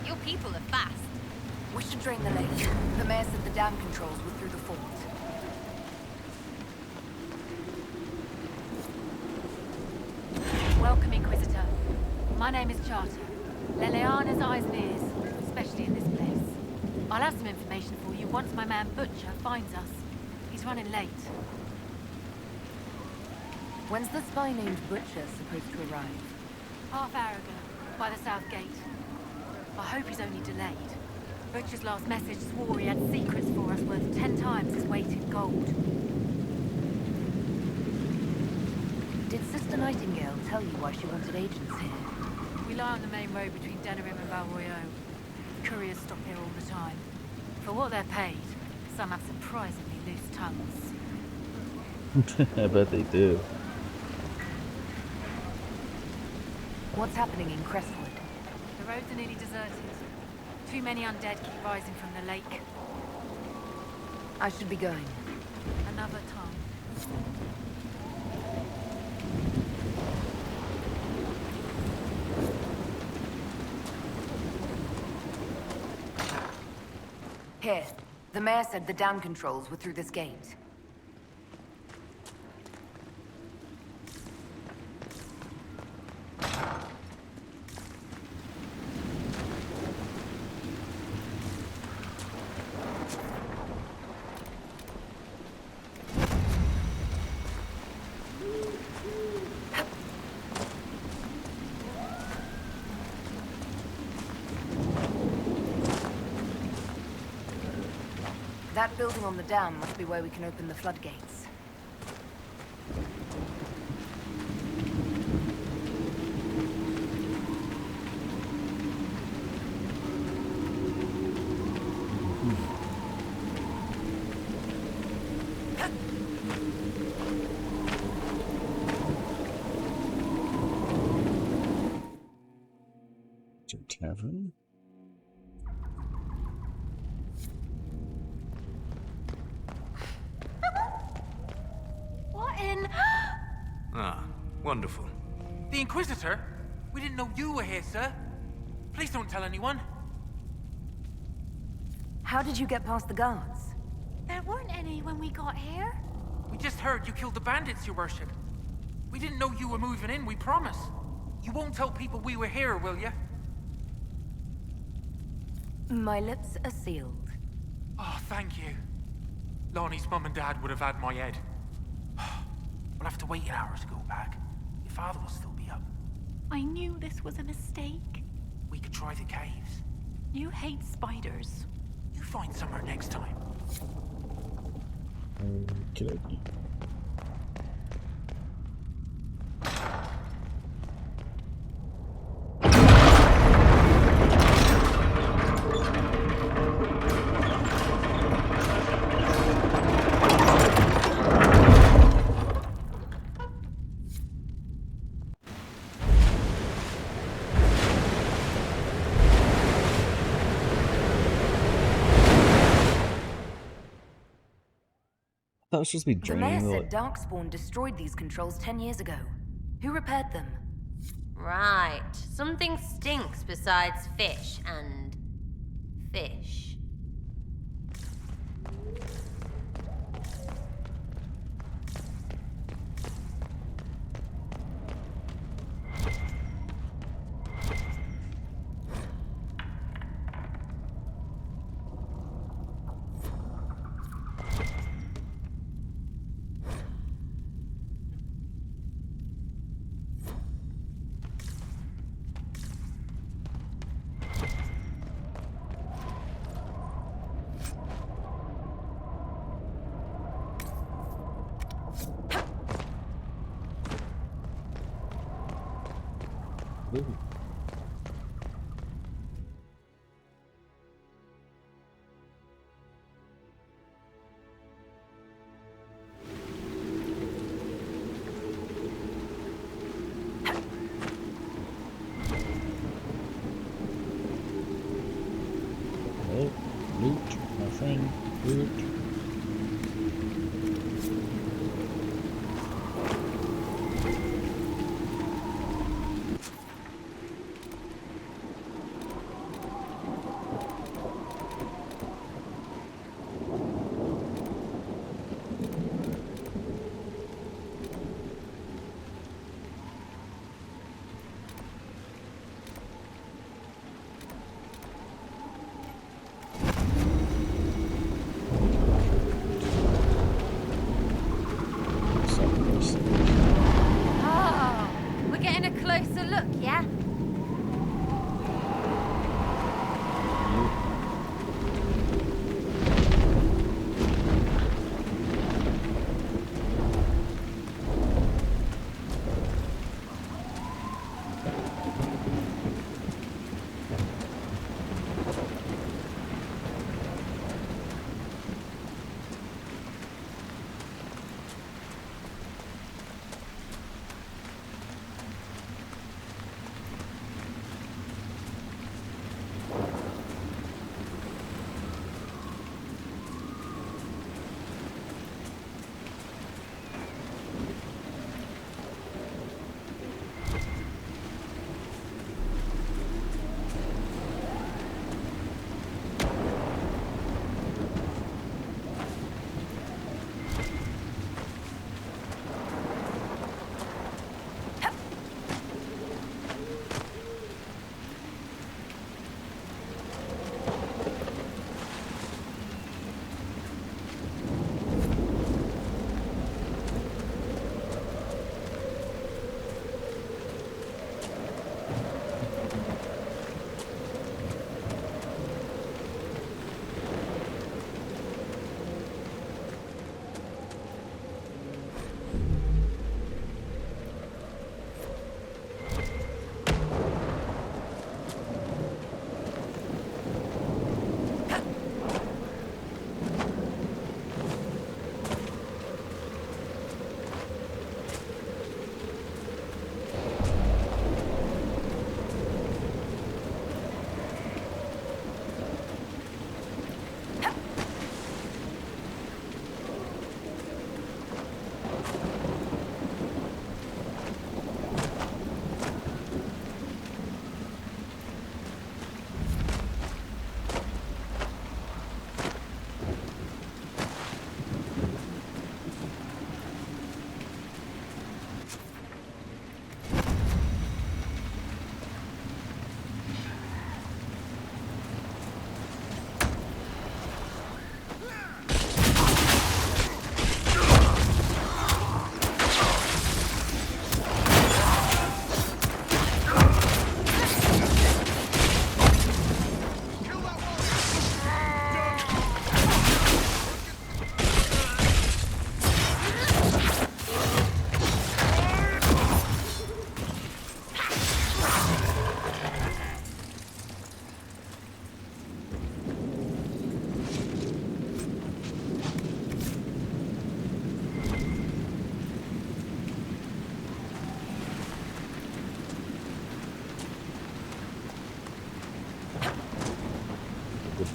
Your people are fast. We should drain the lake. The mayor said the dam controls were through the fort. Welcome, Inquisitor. My name is Charter. Leliana's eyes and ears, especially in this place. I'll have some information for you once my man Butcher finds us. He's running late. When's the spy named Butcher supposed to arrive? Half hour ago, by the south gate. I hope he's only delayed. Butcher's last message swore he had secrets for us worth 10 times his weight in gold. Did Sister Nightingale tell you why she wanted agents here? We lie on the main road between Denerim and Valroyo. Couriers stop here all the time. For what they're paid, some have surprisingly loose tongues. I bet they do. What's happening in Crestwood? The roads are nearly deserted. Too many undead keep rising from the lake. I should be going. Another time. Here. The mayor said the dam controls were through this gate. That building on the dam must be where we can open the floodgates. Tavern? What in? Ah, wonderful. The Inquisitor? We didn't know you were here, sir. Please don't tell anyone. How did you get past the guards? There weren't any when we got here. We just heard you killed the bandits, your worship. We didn't know you were moving in, we promise. You won't tell people we were here, will you? My lips are sealed. Oh, thank you. Lonnie's mum and dad would have had my head. We'll have to wait an hour to go back. Your father will still be up. I knew this was a mistake. We could try the caves. You hate spiders. You find somewhere next time. Okay. That was supposed to be The mayor draining said Darkspawn destroyed these controls 10 years ago. Who repaired them? Right. Something stinks besides fish and... fish. Ooh. Oh, loot, my friend, loot.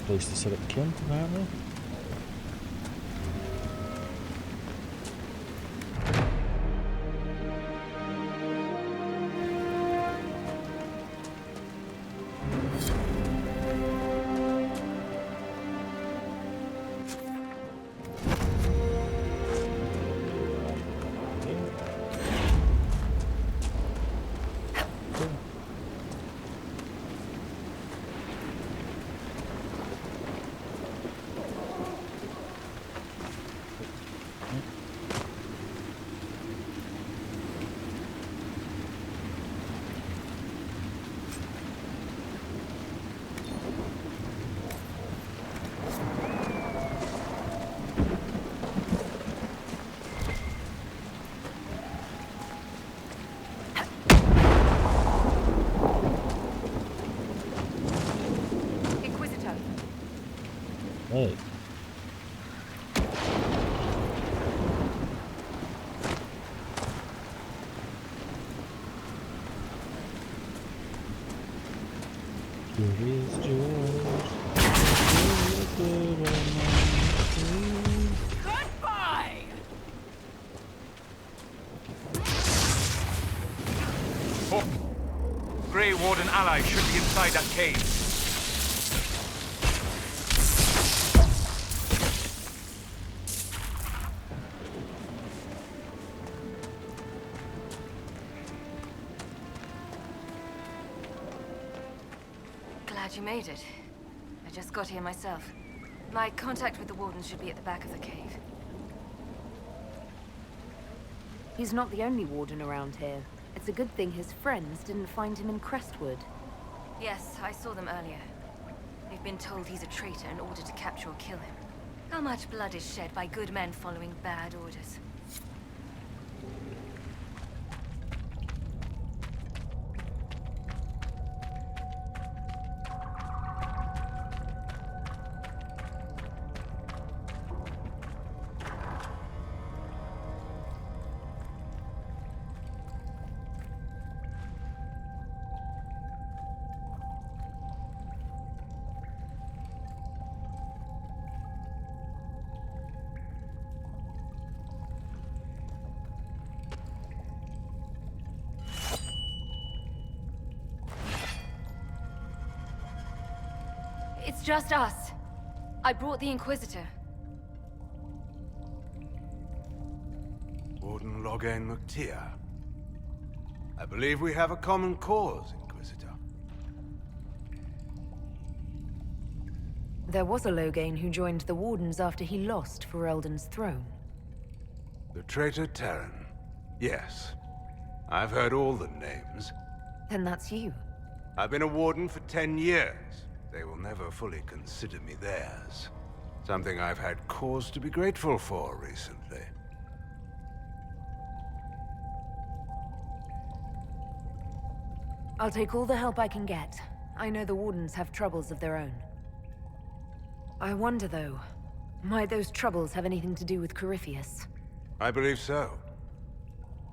place to set up camp, apparently. Hey. Here is George. Goodbye! Oh. Grey Warden ally should be inside that cave. Glad you made it. I just got here myself. My contact with the Warden should be at the back of the cave. He's not the only Warden around here. It's a good thing his friends didn't find him in Crestwood. Yes, I saw them earlier. They've been told he's a traitor in order to capture or kill him. How much blood is shed by good men following bad orders? It's just us. I brought the Inquisitor. Warden Loghain McTeer. I believe we have a common cause, Inquisitor. There was a Loghain who joined the Wardens after he lost for Eldon's throne. The traitor Terran. Yes. I've heard all the names. Then that's you. I've been a Warden for 10 years. They will never fully consider me theirs. Something I've had cause to be grateful for recently. I'll take all the help I can get. I know the Wardens have troubles of their own. I wonder, though, might those troubles have anything to do with Corypheus? I believe so.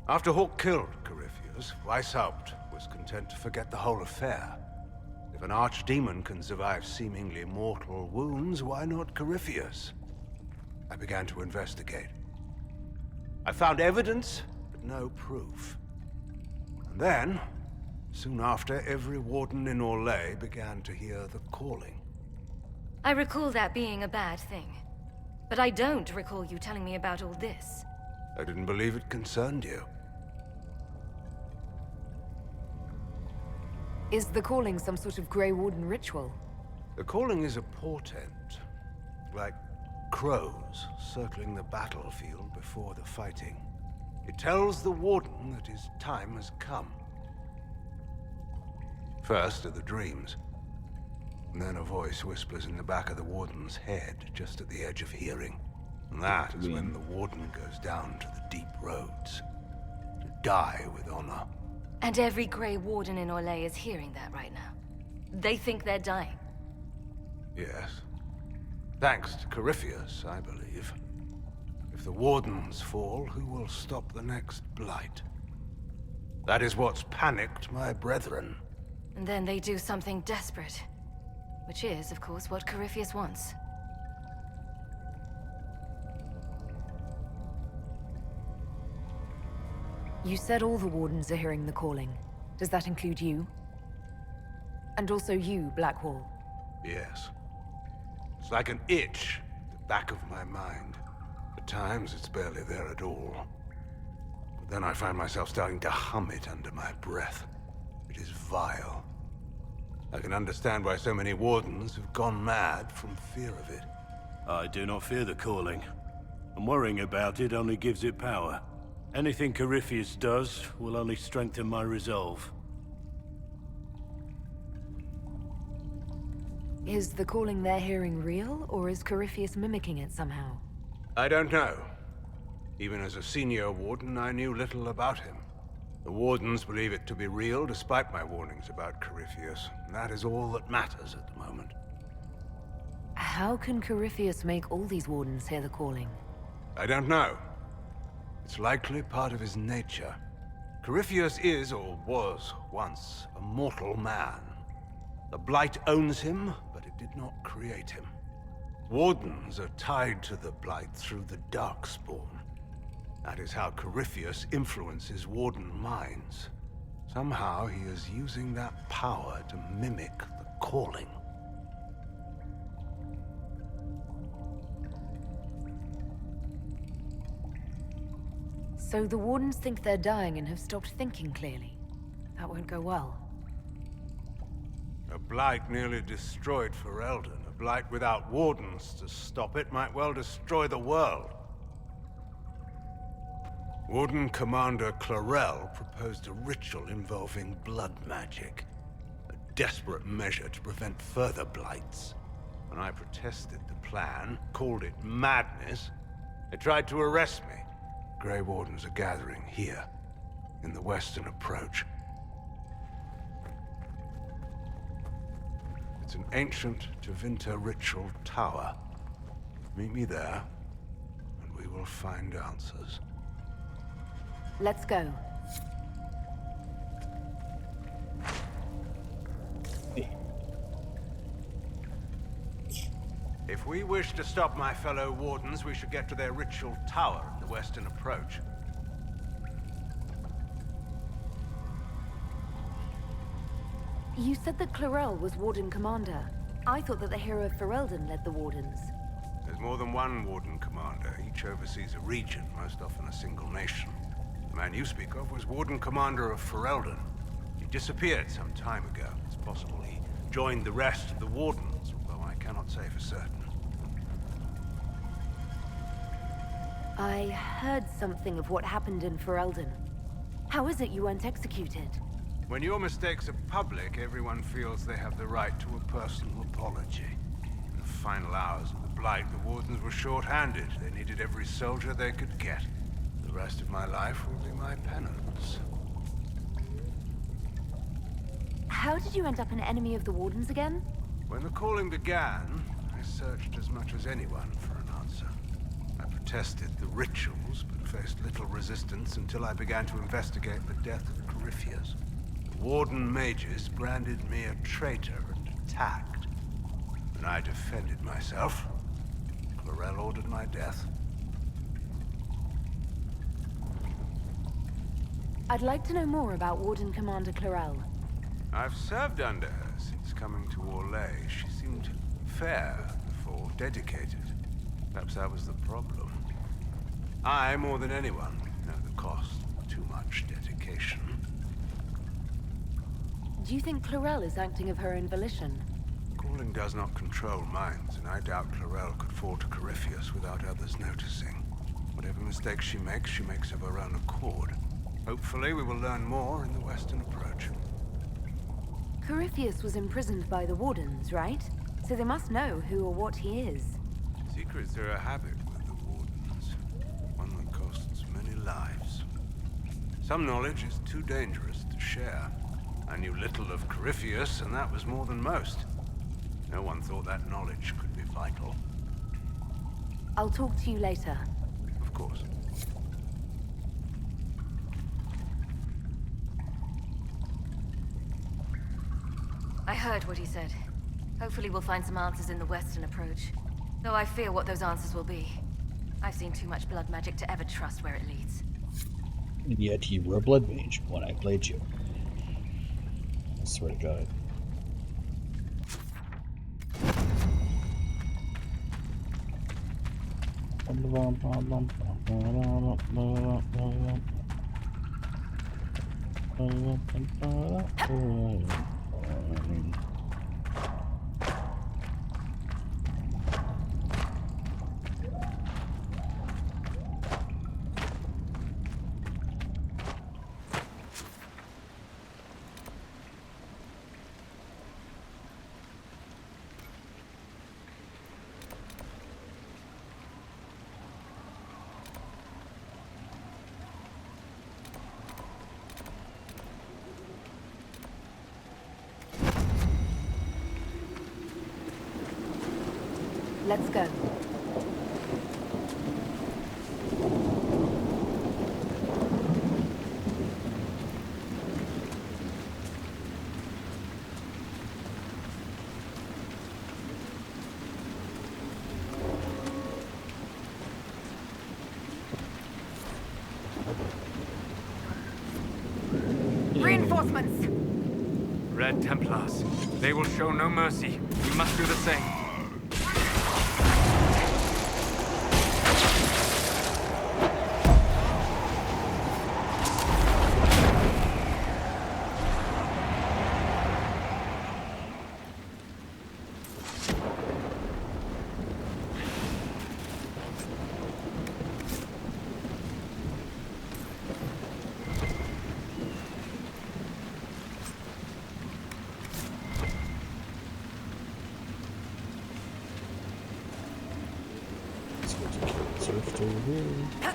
After Hawk killed Corypheus, Weishaupt was content to forget the whole affair. If an archdemon can survive seemingly mortal wounds, why not Corypheus? I began to investigate. I found evidence, but no proof. And then, soon after, every Warden in Orlais began to hear the calling. I recall that being a bad thing. But I don't recall you telling me about all this. I didn't believe it concerned you. Is the calling some sort of Grey Warden ritual? The calling is a portent, like crows circling the battlefield before the fighting. It tells the Warden that his time has come. First are the dreams, and then a voice whispers in the back of the Warden's head, just at the edge of hearing. And that is when the Warden goes down to the deep roads, to die with honor. And every Grey Warden in Orlais is hearing that right now. They think they're dying. Yes. Thanks to Corypheus, I believe. If the Wardens fall, who will stop the next blight? That is what's panicked my brethren. And then they do something desperate. Which is, of course, what Corypheus wants. You said all the Wardens are hearing the calling. Does that include you? And also you, Blackwall? Yes. It's like an itch at the back of my mind. At times, it's barely there at all. But then I find myself starting to hum it under my breath. It is vile. I can understand why so many Wardens have gone mad from fear of it. I do not fear the calling. And worrying about it only gives it power. Anything Corypheus does will only strengthen my resolve. Is the calling they're hearing real, or is Corypheus mimicking it somehow? I don't know. Even as a senior Warden, I knew little about him. The Wardens believe it to be real, despite my warnings about Corypheus. And that is all that matters at the moment. How can Corypheus make all these Wardens hear the calling? I don't know. It's likely part of his nature. Corypheus is, or was, once a mortal man. The Blight owns him, but it did not create him. Wardens are tied to the Blight through the Darkspawn. That is how Corypheus influences Warden minds. Somehow he is using that power to mimic the calling. So the Wardens think they're dying and have stopped thinking clearly. That won't go well. A Blight nearly destroyed Ferelden. A Blight without Wardens to stop it might well destroy the world. Warden Commander Clarel proposed a ritual involving blood magic. A desperate measure to prevent further blights. When I protested the plan, called it madness, they tried to arrest me. Grey Wardens are gathering here, in the western approach. It's an ancient Tevinter ritual tower. Meet me there, and we will find answers. Let's go. If we wish to stop my fellow Wardens, we should get to their ritual tower at the western approach. You said that Clarel was Warden Commander. I thought that the hero of Ferelden led the Wardens. There's more than one Warden Commander. Each oversees a region, most often a single nation. The man you speak of was Warden Commander of Ferelden. He disappeared some time ago. It's possible he joined the rest of the Wardens, although I cannot say for certain. I heard something of what happened in Ferelden. How is it you weren't executed? When your mistakes are public, everyone feels they have the right to a personal apology. In the final hours of the Blight, the Wardens were short-handed. They needed every soldier they could get. The rest of my life will be my penance. How did you end up an enemy of the Wardens again? When the calling began, I searched as much as anyone for an answer. I protested the rituals, but faced little resistance until I began to investigate the death of Corypheus. The Warden mages branded me a traitor and attacked. When I defended myself, Clarel ordered my death. I'd like to know more about Warden Commander Clarel. I've served under her since coming to Orlais. She seemed fair before, dedicated. Perhaps that was the problem. I, more than anyone, know the cost of too much dedication. Do you think Clarel is acting of her own volition? Calling does not control minds, and I doubt Clarel could fall to Corypheus without others noticing. Whatever mistakes she makes of her own accord. Hopefully we will learn more in the western approach. Corypheus was imprisoned by the Wardens, right? So they must know who or what he is. Secrets are a habit with the Wardens. One that costs many lives. Some knowledge is too dangerous to share. I knew little of Corypheus, and that was more than most. No one thought that knowledge could be vital. I'll talk to you later. Of course. I heard what he said. Hopefully we'll find some answers in the western approach. Though I fear what those answers will be. I've seen too much blood magic to ever trust where it leads. And yet you were a blood mage when I played you. I swear to God. Let's go. Reinforcements! Red Templars. They will show no mercy. We must do the same. Surfed over here.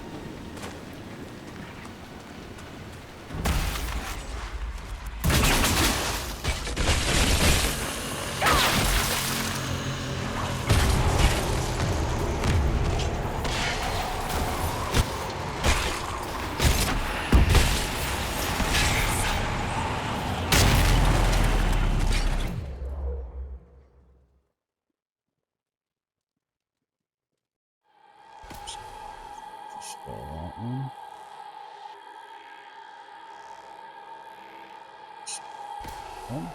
Spell that one. One.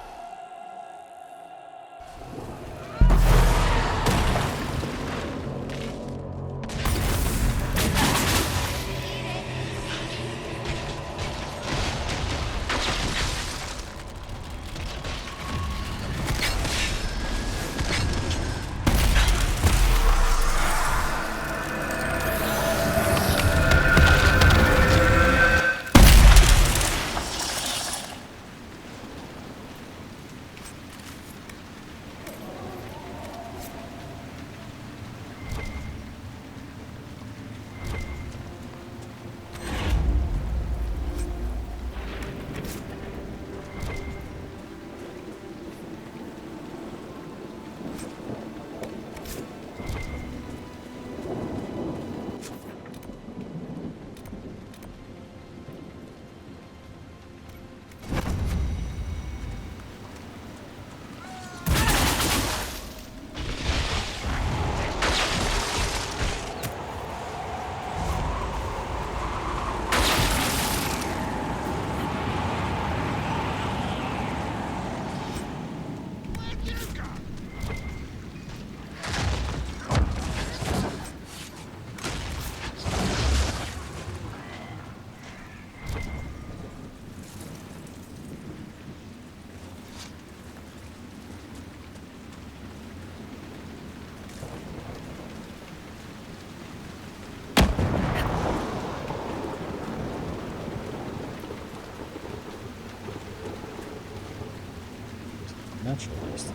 Naturalist,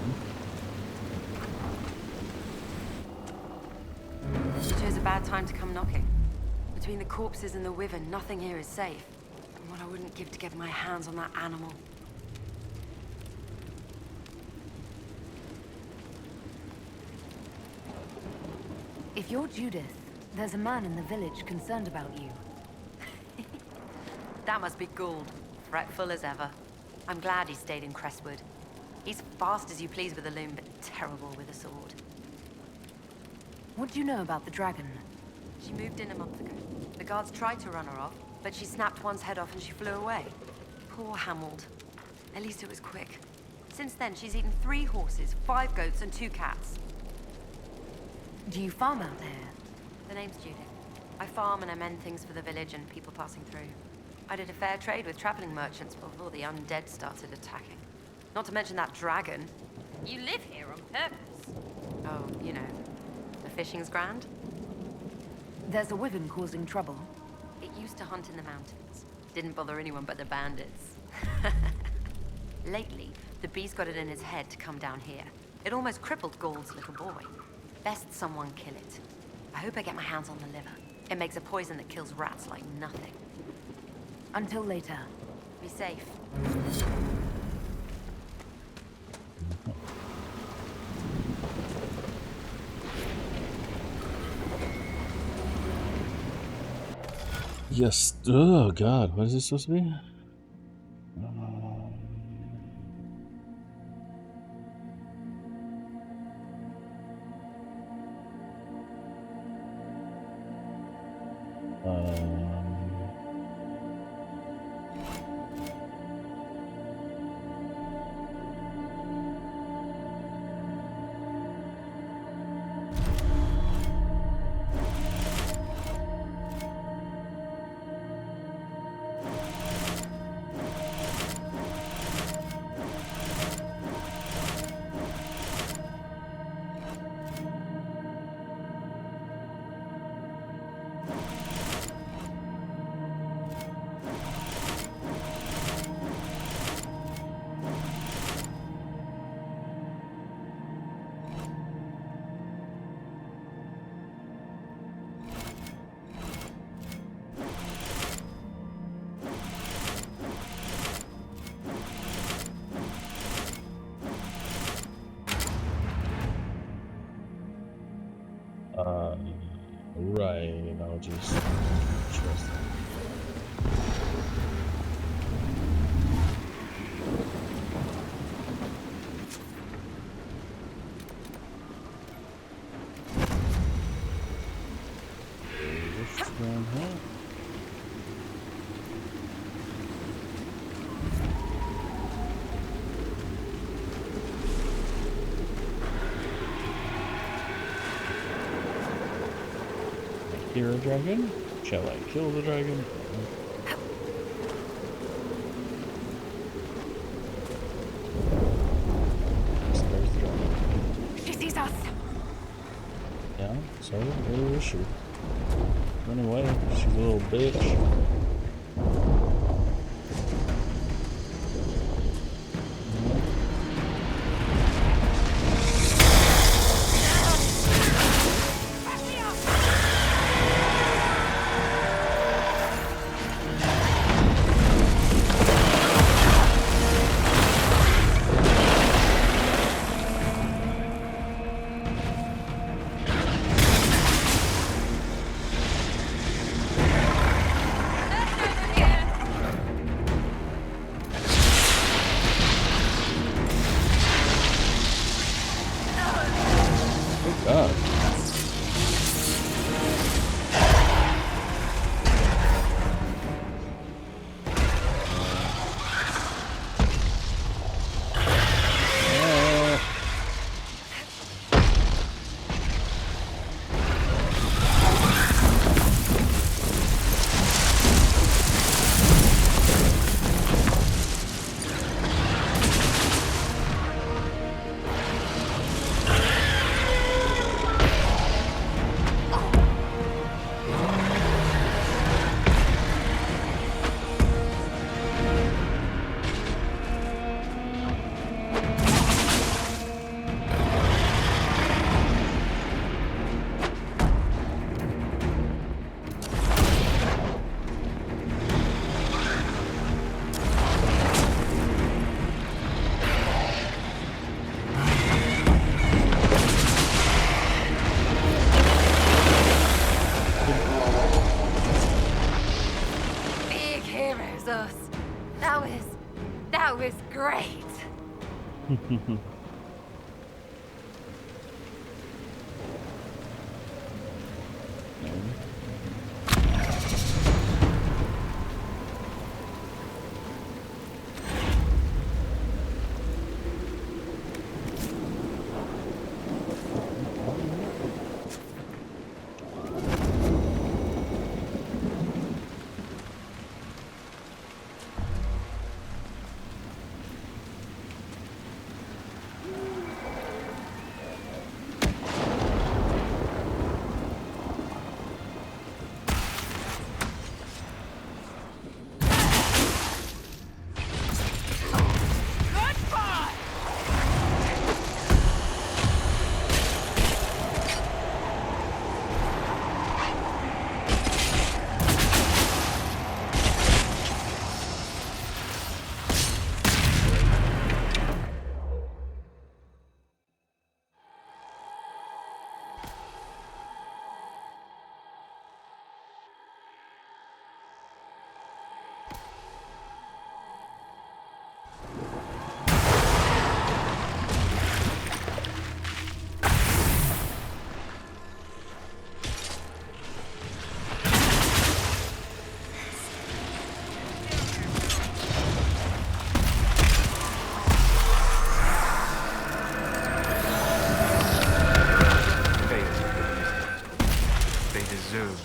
Chose a bad time to come knocking. Between the corpses and the wyvern, nothing here is safe. And what I wouldn't give to get my hands on that animal. If you're Judith, there's a man in the village concerned about you. That must be Gould, fretful as ever. I'm glad he stayed in Crestwood. He's fast as you please with a loom, but terrible with a sword. What do you know about the dragon? She moved in a month ago. The guards tried to run her off, but she snapped one's head off and she flew away. Poor Hamold. At least it was quick. Since then, she's eaten 3 horses, 5 goats, and 2 cats. Do you farm out there? The name's Judith. I farm and I mend things for the village and people passing through. I did a fair trade with traveling merchants before the undead started attacking. Not to mention that dragon. You live here on purpose. Oh, you know, the fishing's grand. There's a wyvern causing trouble. It used to hunt in the mountains. Didn't bother anyone but the bandits. Lately, the beast got it in his head to come down here. It almost crippled Gauld's little boy. Best someone kill it. I hope I get my hands on the liver. It makes a poison that kills rats like nothing. Until later. Be safe. Yes. Oh God, what is this supposed to be? Right, I'll just trust that. What's going on? Hear a dragon? Shall I kill the dragon? There's the dragon. She sees us! Yeah, so where is she? Run away, she's a little bitch. That was great.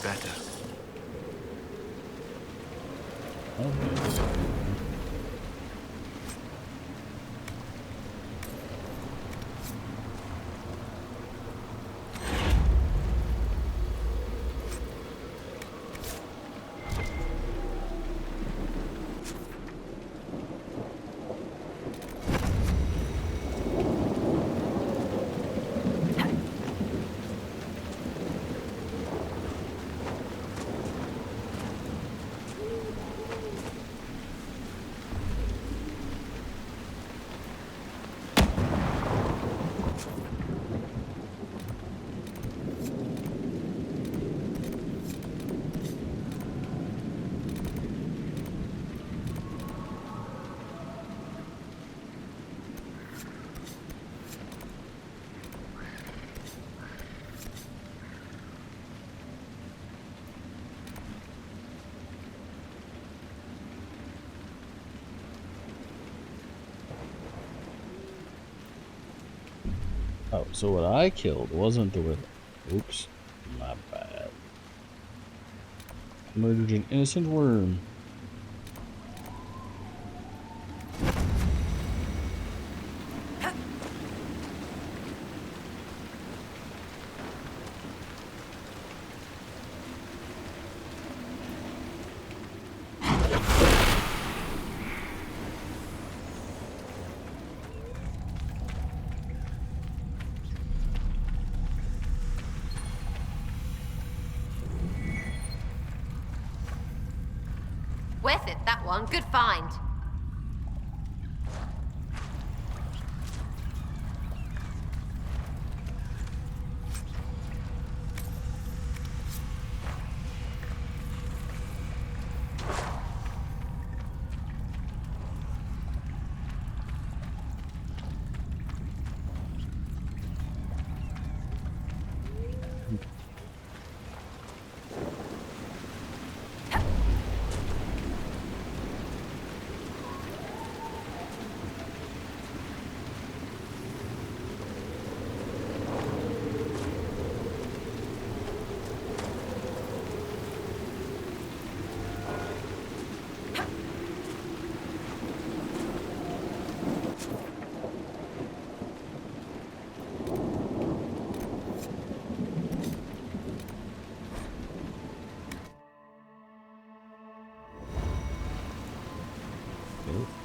Better. Oh, so what I killed wasn't the wither. Oops, my bad. Murdered an innocent worm. Worth it, that one. Good find.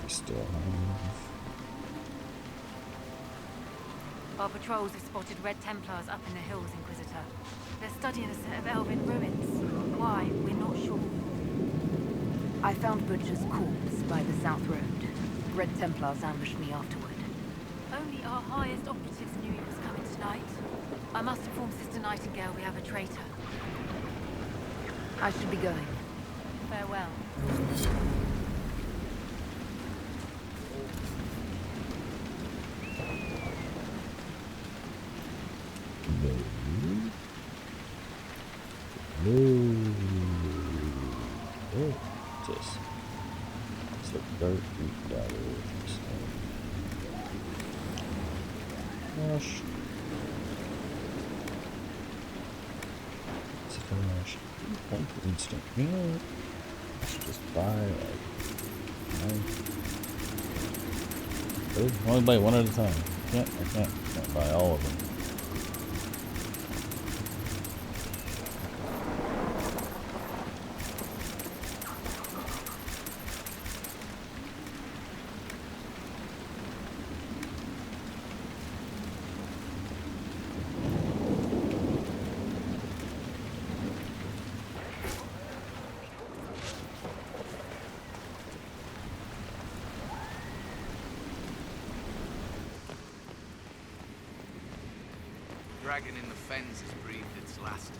Still have. Our patrols have spotted Red Templars up in the hills, Inquisitor. They're studying a set of elven ruins. Why, we're not sure. I found Butcher's corpse by the South Road. Red Templars ambushed me afterward. Only our highest operatives knew he was coming tonight. I must inform Sister Nightingale we have a traitor. I should be going. Farewell. No. Oh, what's this? It's a dirt root dagger. Gosh. It's a flash. One for instant. You know, just buy like 9. Oh, only buy one at a time. I can't buy all of them. Dragon in the fens has breathed its last.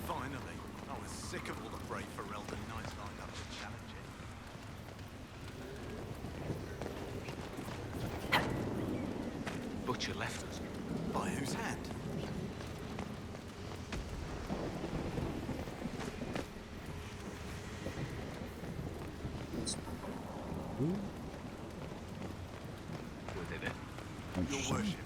Finally. I was sick of all the brave Ferelden knights lined up to challenge it. Butcher left us. By whose hand? Who did it? Your worship.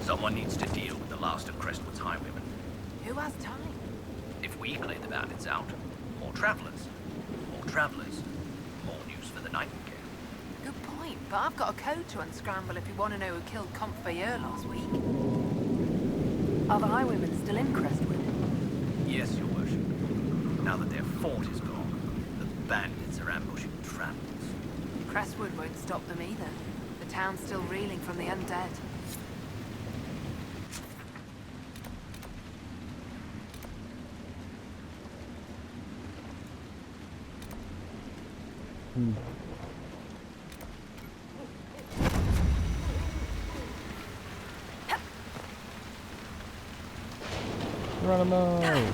Someone needs to deal with the last of Crestwood's highwaymen. Who has time? If we clear the bandits out, more travelers. More travelers. More news for the Nightingale. Good point, but I've got a code to unscramble if you want to know who killed Comte Bayeux last week. Are the highwaymen still in Crestwood? Yes, your worship. Now that their fort is gone, the bandits are ambushing travelers. Crestwood won't stop them either. The town's still reeling from the undead. Run him out.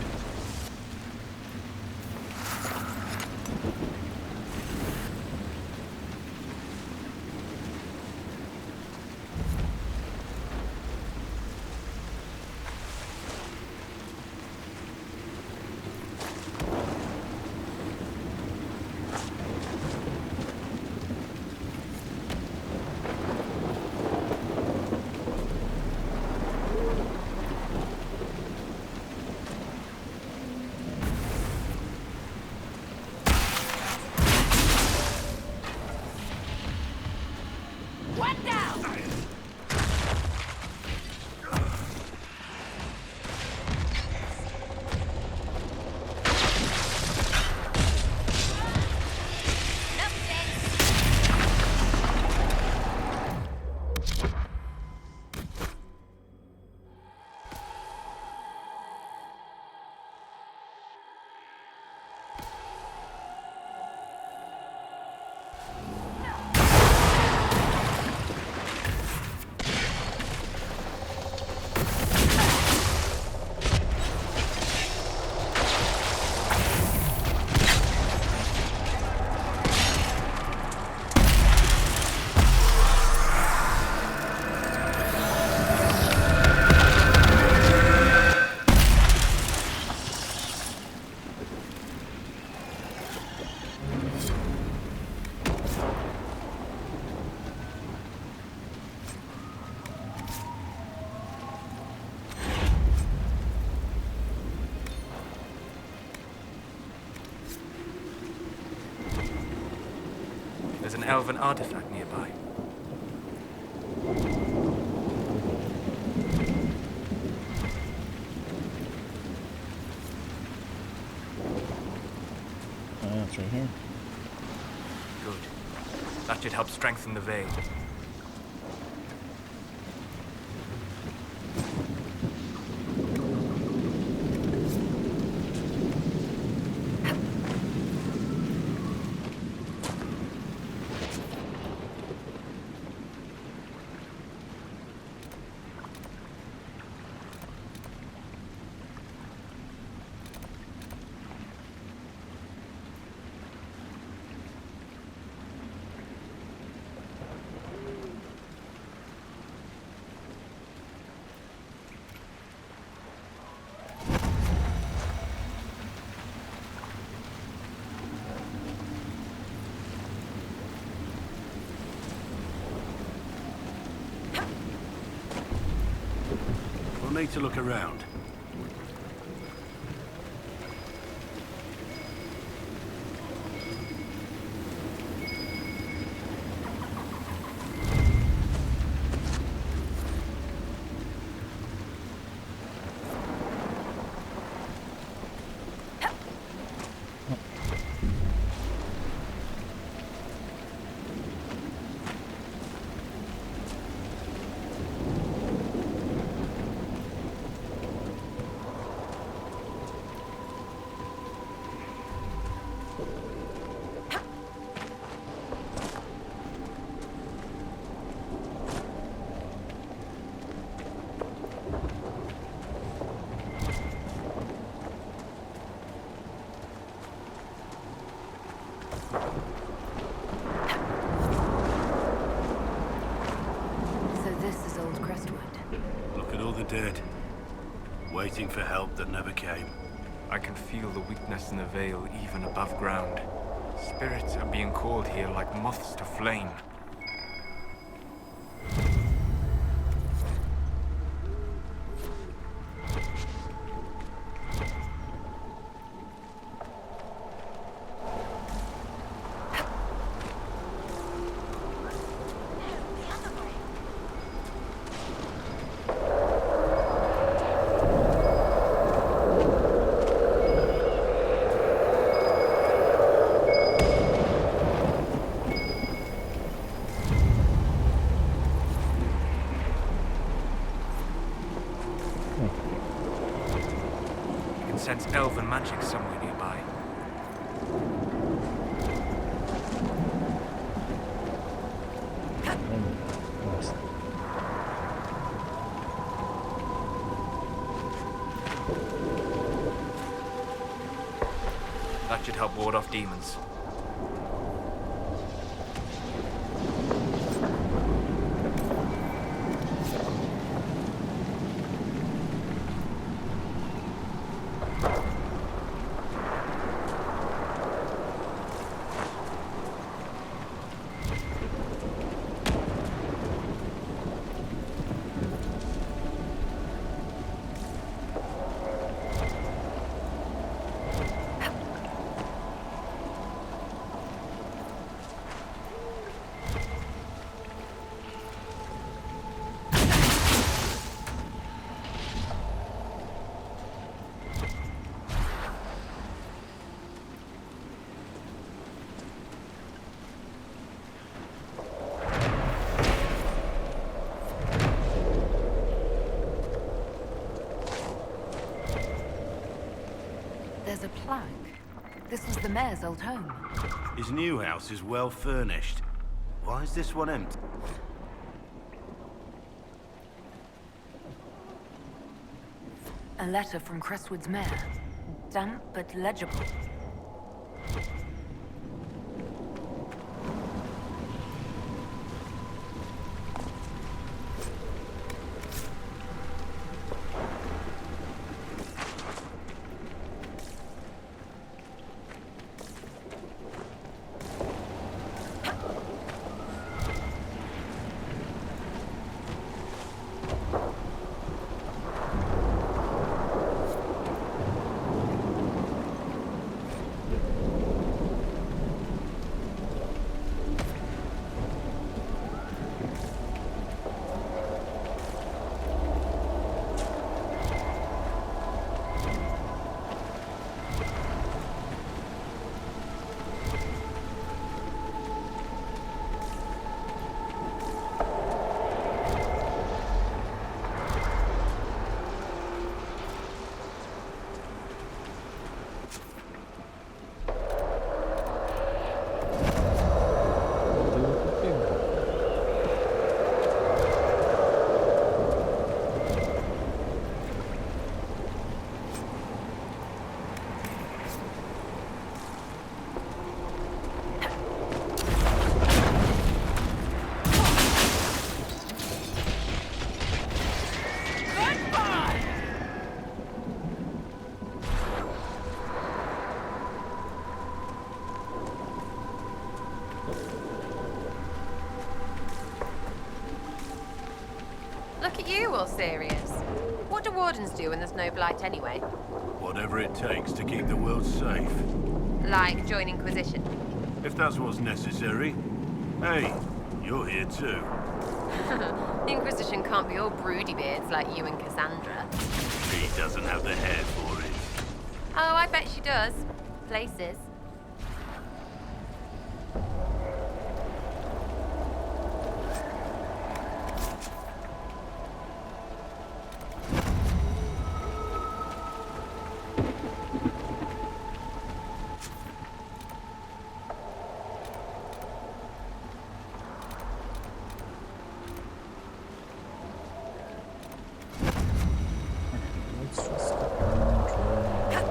There's an elven artifact nearby. Oh, it's right here. Good. That should help strengthen the veil. We'll need to look around. So this is old Crestwood. Look at all the dead. Waiting for help that never came. I can feel the weakness in the veil even above ground. Spirits are being called here like moths to flame. Sense elven magic somewhere nearby. Nice. That should help ward off demons. There's a plaque. This was the mayor's old home. His new house is well furnished. Why is this one empty? A letter from Crestwood's mayor. Damp but legible. you all serious? What do wardens do when there's no blight anyway? Whatever it takes to keep the world safe. Like join Inquisition? If that's what's necessary. Hey, you're here too. The Inquisition can't be all broody beards like you and Cassandra. She doesn't have the hair for it. Oh, I bet she does. Places. Let's just go and try.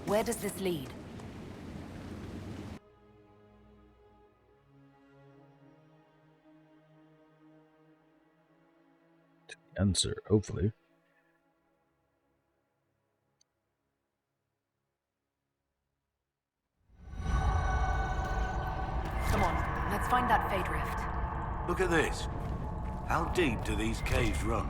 Where does this lead? Answer, hopefully. Come on, let's find that Fade Rift. Look at this. How deep do these caves run?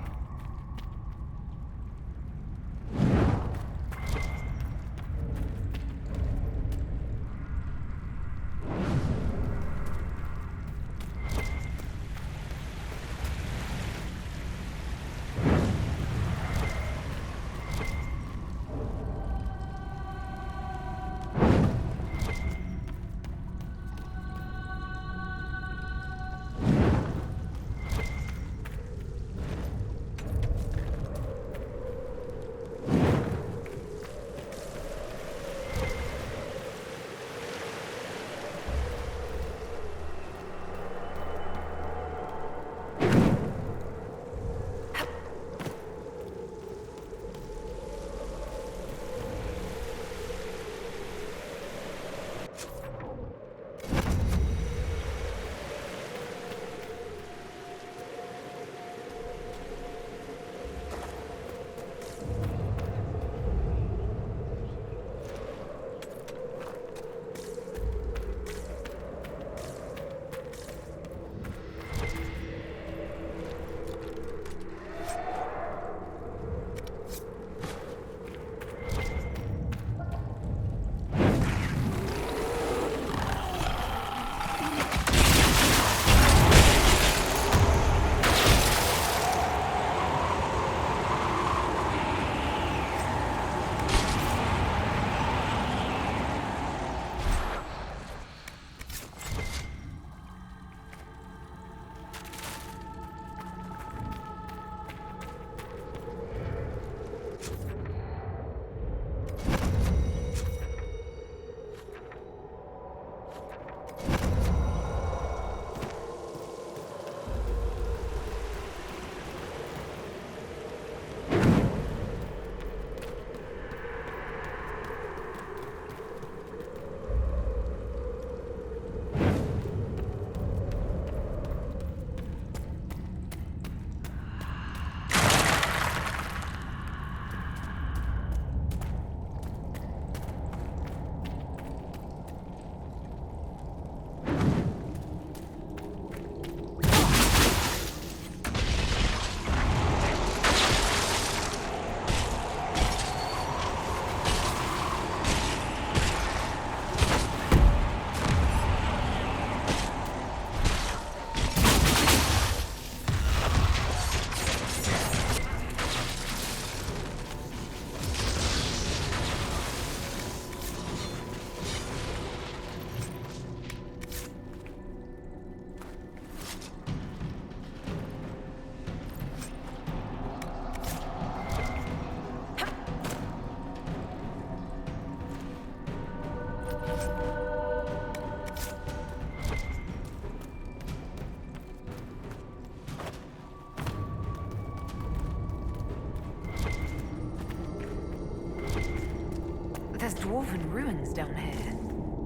There's dwarven ruins down here.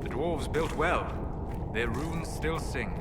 The dwarves built well. Their runes still sing.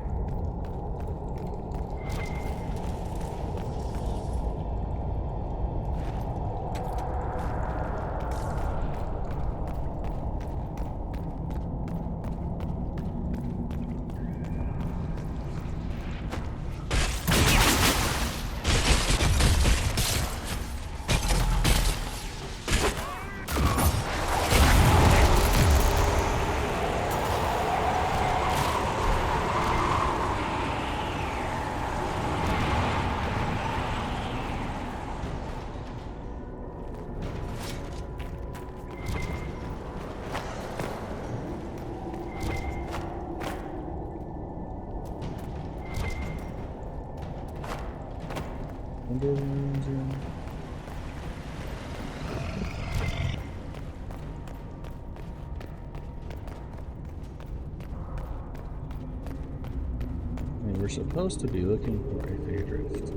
We're supposed to be looking for a Fadrift.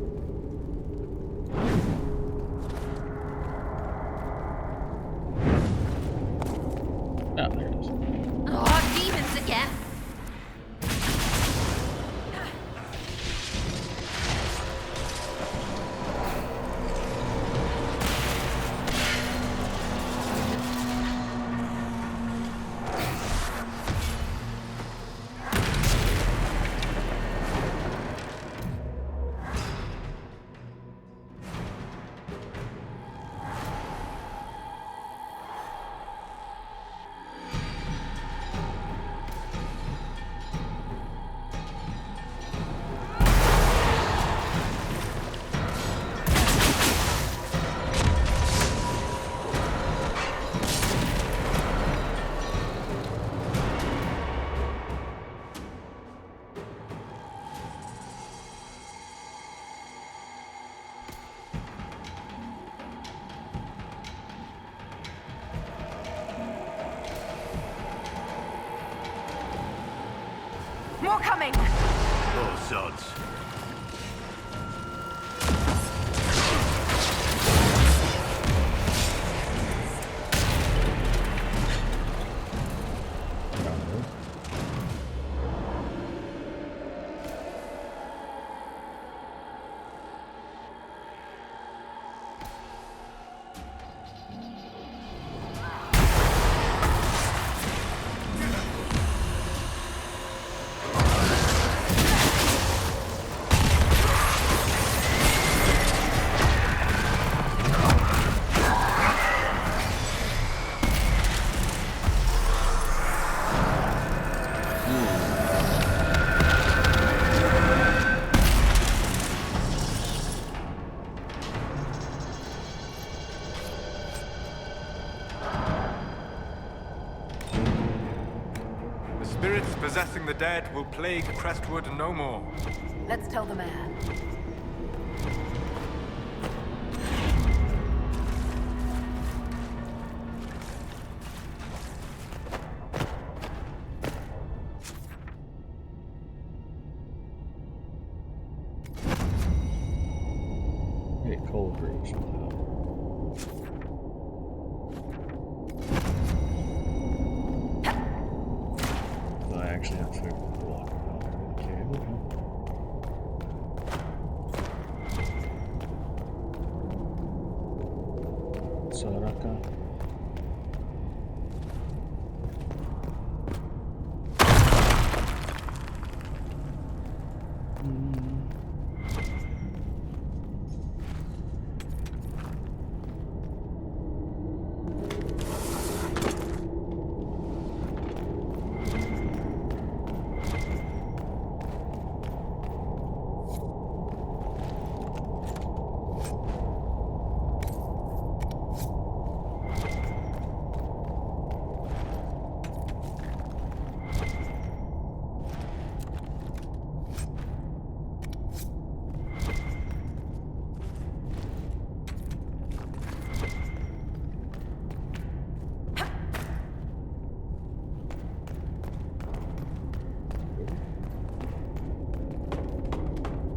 Ah, there it is. Oh, demons again! More coming! Oh, sods. Spirits possessing the dead will plague Crestwood no more. Let's tell the mayor. Hey, cold breach. I actually have to walk around the cable. Soraka.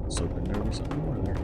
So been there was something more there.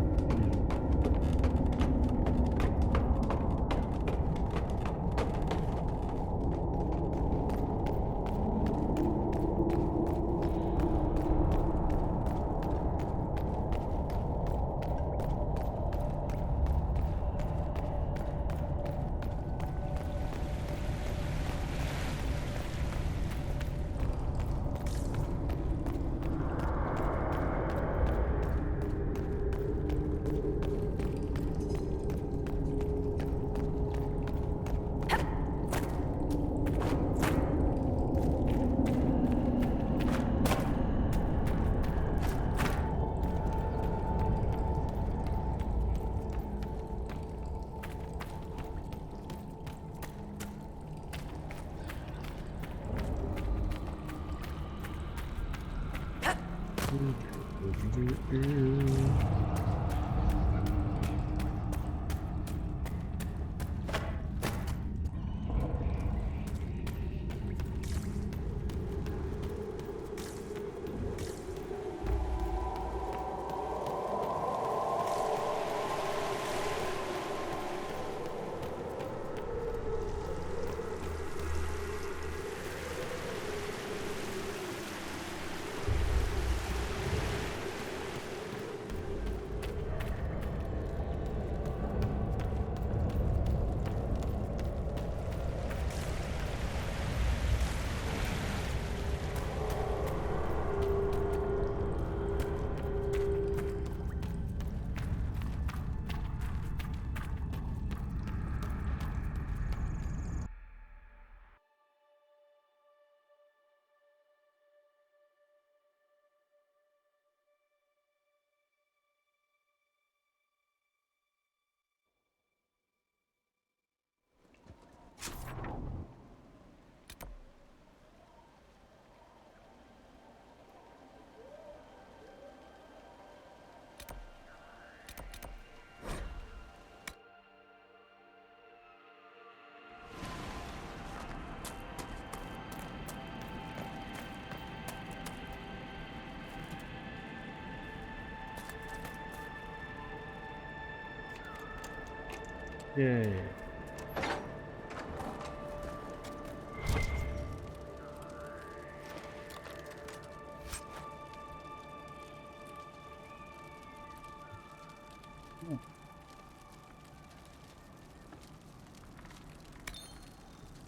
Yay.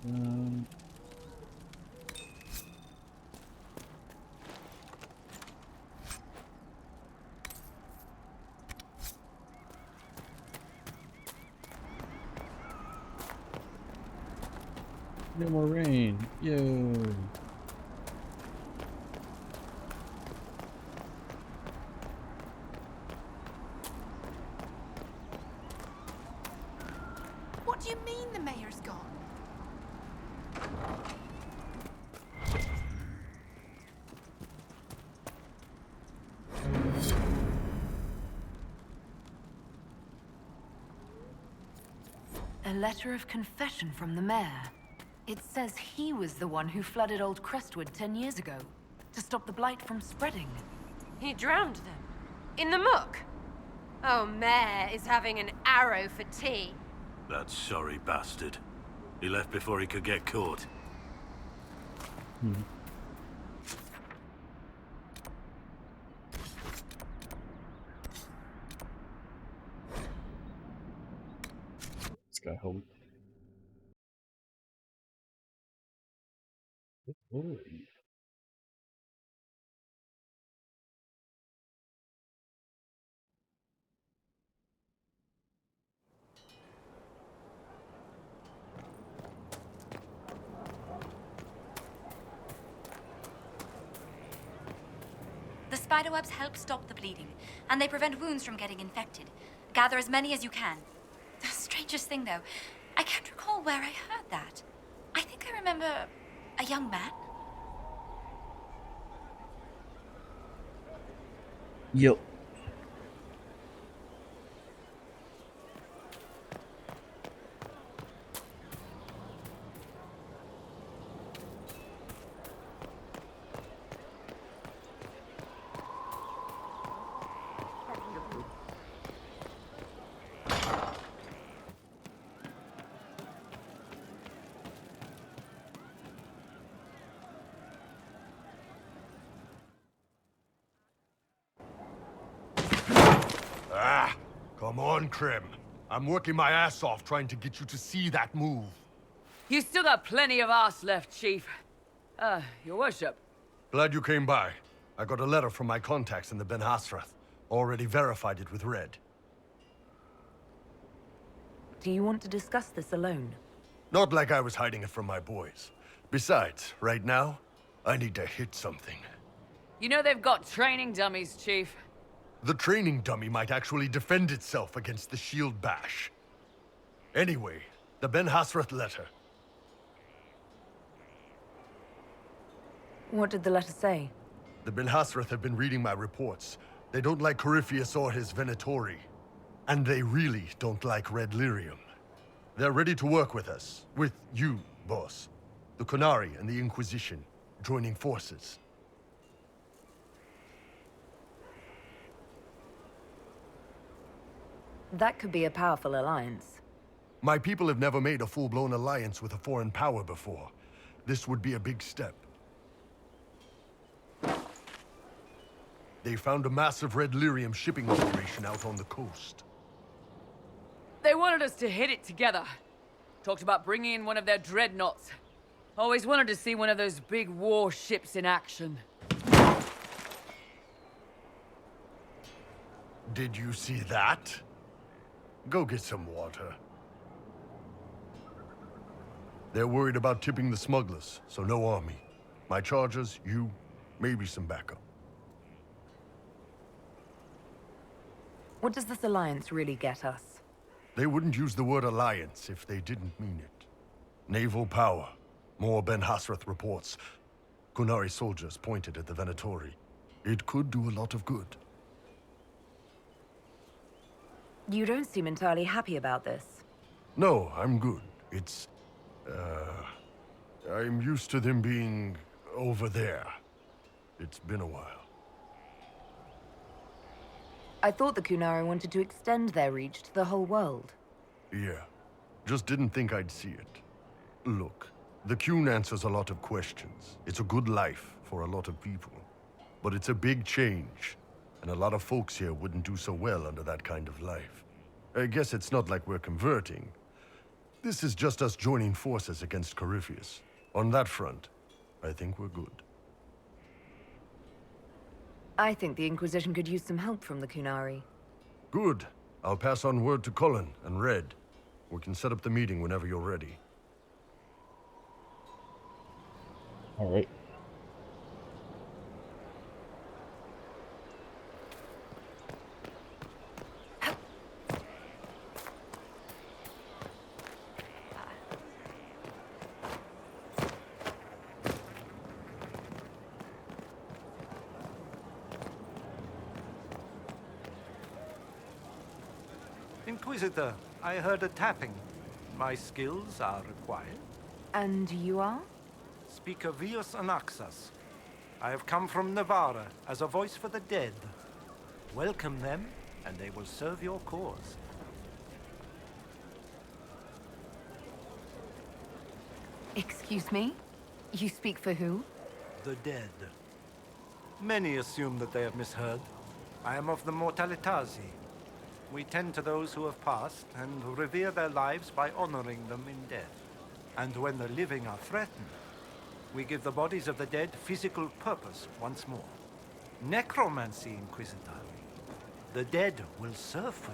Um, no more rain. Yo. What do you mean the mayor's gone? A letter of confession from the mayor. It says he was the one who flooded Old Crestwood 10 years ago, to stop the blight from spreading. He drowned them? In the muck? Oh, Mayor is having an arrow for tea. That sorry bastard. He left before he could get caught. This guy hold. Holy. The spiderwebs help stop the bleeding, and they prevent wounds from getting infected. Gather as many as you can. The strangest thing, though, I can't recall where I heard that. I think I remember a young man. Yep. Come on, Krim. I'm working my ass off trying to get you to see that move. You still got plenty of arse left, Chief. Your worship. Glad you came by. I got a letter from my contacts in the Ben Hasrath. Already verified it with Red. Do you want to discuss this alone? Not like I was hiding it from my boys. Besides, right now, I need to hit something. You know they've got training dummies, Chief. The training dummy might actually defend itself against the shield bash. Anyway, the Ben Hasrath letter. What did the letter say? The Ben Hasrath have been reading my reports. They don't like Corypheus or his Venatori. And they really don't like Red Lyrium. They're ready to work with us. With you, boss. The Qunari and the Inquisition, joining forces. That could be a powerful alliance. My people have never made a full-blown alliance with a foreign power before. This would be a big step. They found a massive Red Lyrium shipping operation out on the coast. They wanted us to hit it together. Talked about bringing in one of their dreadnoughts. Always wanted to see one of those big warships in action. Did you see that? Go get some water. They're worried about tipping the smugglers, so no army. My chargers, you, maybe some backup. What does this alliance really get us? They wouldn't use the word alliance if they didn't mean it. Naval power. More Ben Hasrath reports. Qunari soldiers pointed at the Venatori. It could do a lot of good. You don't seem entirely happy about this. No, I'm good. It's... I'm used to them being over there. It's been a while. I thought the Qunari wanted to extend their reach to the whole world. Yeah. Just didn't think I'd see it. Look, the Qun answers a lot of questions. It's a good life for a lot of people. But it's a big change, and a lot of folks here wouldn't do so well under that kind of life. I guess it's not like we're converting. This is just us joining forces against Corypheus. On that front, I think we're good. I think the Inquisition could use some help from the Qunari. Good. I'll pass on word to Cullen and Red. We can set up the meeting whenever you're ready. All right. Inquisitor, I heard a tapping. My skills are required. And you are? Speaker Vius Anaxas. I have come from Navarra as a voice for the dead. Welcome them, and they will serve your cause. Excuse me? You speak for who? The dead. Many assume that they have misheard. I am of the Mortalitasi. We tend to those who have passed and revere their lives by honoring them in death. And when the living are threatened, we give the bodies of the dead physical purpose once more. Necromancy, Inquisitor. The dead will serve for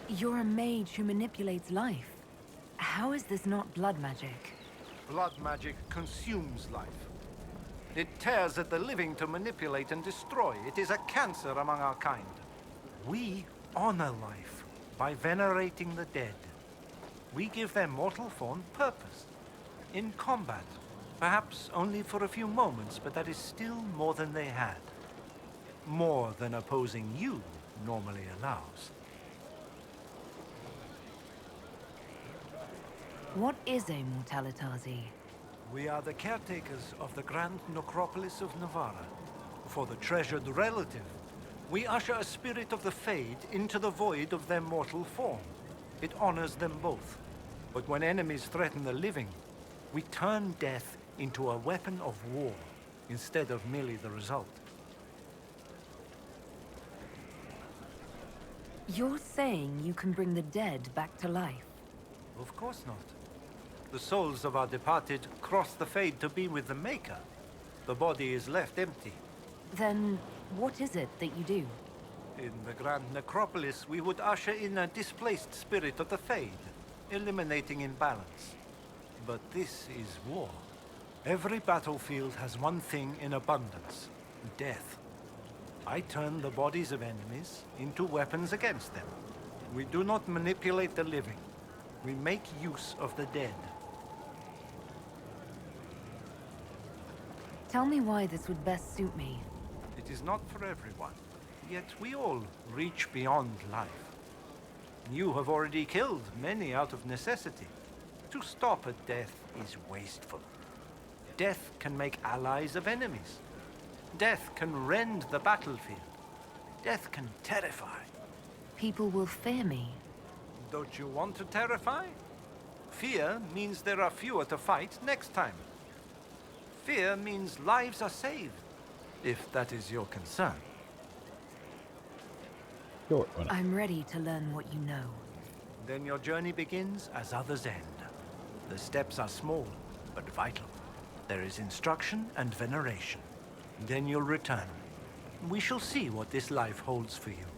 you. You're a mage who manipulates life. How is this not blood magic? Blood magic consumes life. It tears at the living to manipulate and destroy. It is a cancer among our kind. We honor life by venerating the dead. We give their mortal form purpose. In combat, perhaps only for a few moments, but that is still more than they had. More than opposing you normally allows. What is a Mortalitasi? We are the caretakers of the grand necropolis of Navarra. For the treasured relative, we usher a spirit of the Fade into the void of their mortal form. It honors them both. But when enemies threaten the living, we turn death into a weapon of war, instead of merely the result. You're saying you can bring the dead back to life? Of course not. The souls of our departed cross the Fade to be with the Maker. The body is left empty. Then what is it that you do? In the Grand Necropolis, we would usher in a displaced spirit of the Fade, eliminating imbalance. But this is war. Every battlefield has one thing in abundance: death. I turn the bodies of enemies into weapons against them. We do not manipulate the living. We make use of the dead. Tell me why this would best suit me. It is not for everyone, yet we all reach beyond life. You have already killed many out of necessity. To stop at death is wasteful. Death can make allies of enemies. Death can rend the battlefield. Death can terrify. People will fear me. Don't you want to terrify? Fear means there are fewer to fight next time. Fear means lives are saved, if that is your concern. Sure, why not? I'm ready to learn what you know. Then your journey begins as others end. The steps are small, but vital. There is instruction and veneration. Then you'll return. We shall see what this life holds for you.